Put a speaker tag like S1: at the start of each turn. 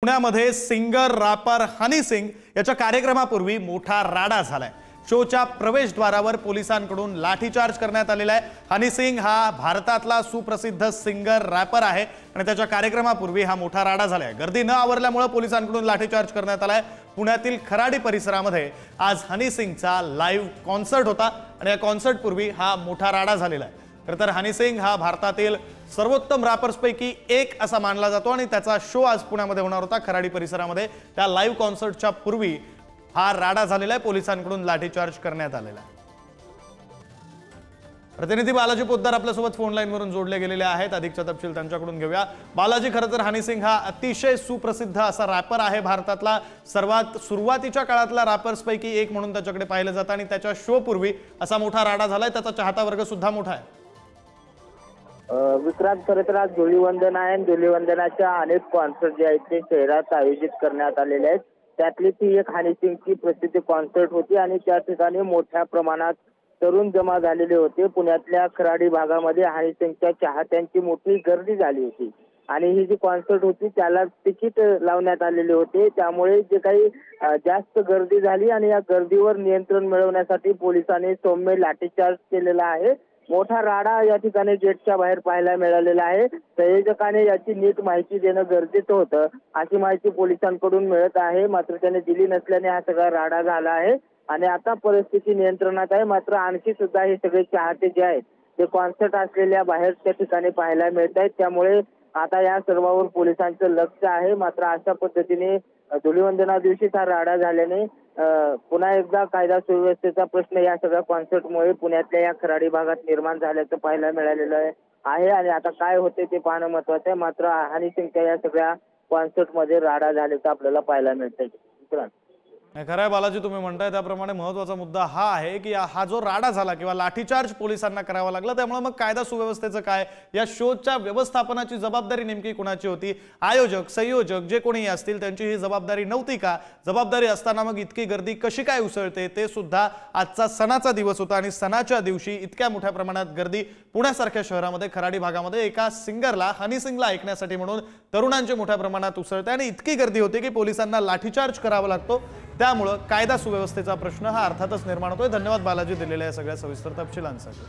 S1: पुण्यामध्ये singer wrapper हनी सिंग याच्या कार्यक्रमापूर्वी मोठा राडा झालाय। शोच्या प्रवेशद्वारावर पोलिसांकडून लाठीचार्ज करण्यात आलेला आहे। हनी सिंग हा भारतातला सुप्रसिद्ध सिंगर रॅपर आहे आणि त्याच्या कार्यक्रमापूर्वी हा मोठा राडा झालाय। गर्दी न आवरल्यामुळे पोलिसांकडून लाठीचार्ज करण्यात आलाय। पुण्यातील खराडी परिसरामध्ये आज हनी सिंगचा लाईव्ह कॉन्सर्ट होता आणि या कॉन्सर्ट पूर्वी हा मोठा राडा झालेला आहे। तर हनी सिंग हा भारतातील सर्वोत्तम रॅपर्सपैकी एक असा मानला जातो आणि त्याचा शो आज पुण्यामध्ये होणार होता खराडी परिसरामध्ये। त्या लाईव्ह कॉन्सर्टच्या पूर्वी हा राडा झालेला आहे। पोलिसांकडून लाठीचार्ज करण्यात आलेला आहे। प्रतिनिधी बालाजी पोद्दार आपल्यासोबत फोन लाईनवरून जोडले गेलेले आहेत। अधिकचा तपशील त्यांच्याकडून घेऊया। बालाजी, खरं तर हनी सिंग हा अतिशय सुप्रसिद्ध असा रॅपर आहे। भारतातला सर्वात सुरुवातीच्या काळातला रॅपर्सपैकी एक म्हणून त्याच्याकडे पाहिलं जातं आणि त्याच्या शो पूर्वी असा मोठा राडा झालाय। त्याचा चाहता वर्ग सुद्धा मोठा आहे।
S2: विक्रांत, खरं तर आज धुलीवंदन आहे। धुलीवंदनाच्या अनेक कॉन्सर्ट जे आहेत ते शहरात आयोजित करण्यात आलेले आहेत। त्यातली ती एक हनी सिंगची प्रसिद्ध कॉन्सर्ट होती आणि त्या ठिकाणी मोठ्या प्रमाणात तरुण जमा झालेले होते। पुण्यातल्या खराडी भागामध्ये हनी सिंगच्या चाहत्यांची मोठी गर्दी झाली होती आणि ही जी कॉन्सर्ट होती त्याला तिकीट लावण्यात आलेले होते। त्यामुळे जे काही जास्त गर्दी झाली आणि या गर्दीवर नियंत्रण मिळवण्यासाठी पोलिसांनी सौम्य लाठीचार्ज केलेला आहे। मोठा राडा या ठिकाणी गेटच्या बाहेर पाहायला मिळालेला आहे। संयोजकाने याची नीट माहिती देणं गरजेचं होतं, अशी माहिती पोलिसांकडून मिळत आहे। मात्र त्याने दिली नसल्याने हा सगळा राडा झाला आहे आणि आता परिस्थिती नियंत्रणात आहे। मात्र आणखी सुद्धा हे सगळे चाहते जे आहेत ते कॉन्सर्ट असलेल्या बाहेरच्या ठिकाणी पाहायला मिळत आहेत। त्यामुळे आता या सर्वांवर पोलिसांचं लक्ष आहे। मात्र अशा पद्धतीने धुलीवंदना दिवशीच हा राडा झाल्याने पुन्हा एकदा कायदा सुव्यवस्थेचा प्रश्न या सगळ्या कॉन्सर्टमुळे पुण्यातल्या या खराडी भागात निर्माण झाल्याचं पाहायला मिळालेलं आहे आणि आता काय होते ते पाहणं महत्त्वाचं आहे। मात्र हनी सिंगच्या या सगळ्या कॉन्सर्टमध्ये राडा झाल्याचं आपल्याला पाहायला मिळतंय।
S1: खरं आहे बालाजी, तुम्ही म्हणताय त्याप्रमाणे महत्त्वाचा मुद्दा हा आहे की हा जो राडा झाला किंवा लाठीचार्ज पोलिसांना करावा लागला, त्यामुळे मग कायदा सुव्यवस्थेचं काय, या शोच्या व्यवस्थापनाची जबाबदारी नेमकी कोणाची होती? आयोजक, संयोजक जे कोणी असतील त्यांची ही जबाबदारी नव्हती का? जबाबदारी असताना मग इतकी गर्दी कशी काय उसळते? ते सुद्धा आजचा सणाचा दिवस होता आणि सणाच्या दिवशी इतक्या मोठ्या प्रमाणात गर्दी पुण्यासारख्या शहरामध्ये खराडी भागामध्ये एका सिंगरला, हनी सिंगला ऐकण्यासाठी म्हणून तरुणांची मोठ्या प्रमाणात उसळते आणि इतकी गर्दी होते की पोलिसांना लाठीचार्ज करावा लागतो। त्यामुळे कायदा सुव्यवस्थेचा प्रश्न हा अर्थातच निर्माण होतोय। धन्यवाद बालाजी दिलेल्या या सगळ्या सविस्तर तपशिलांसाठी।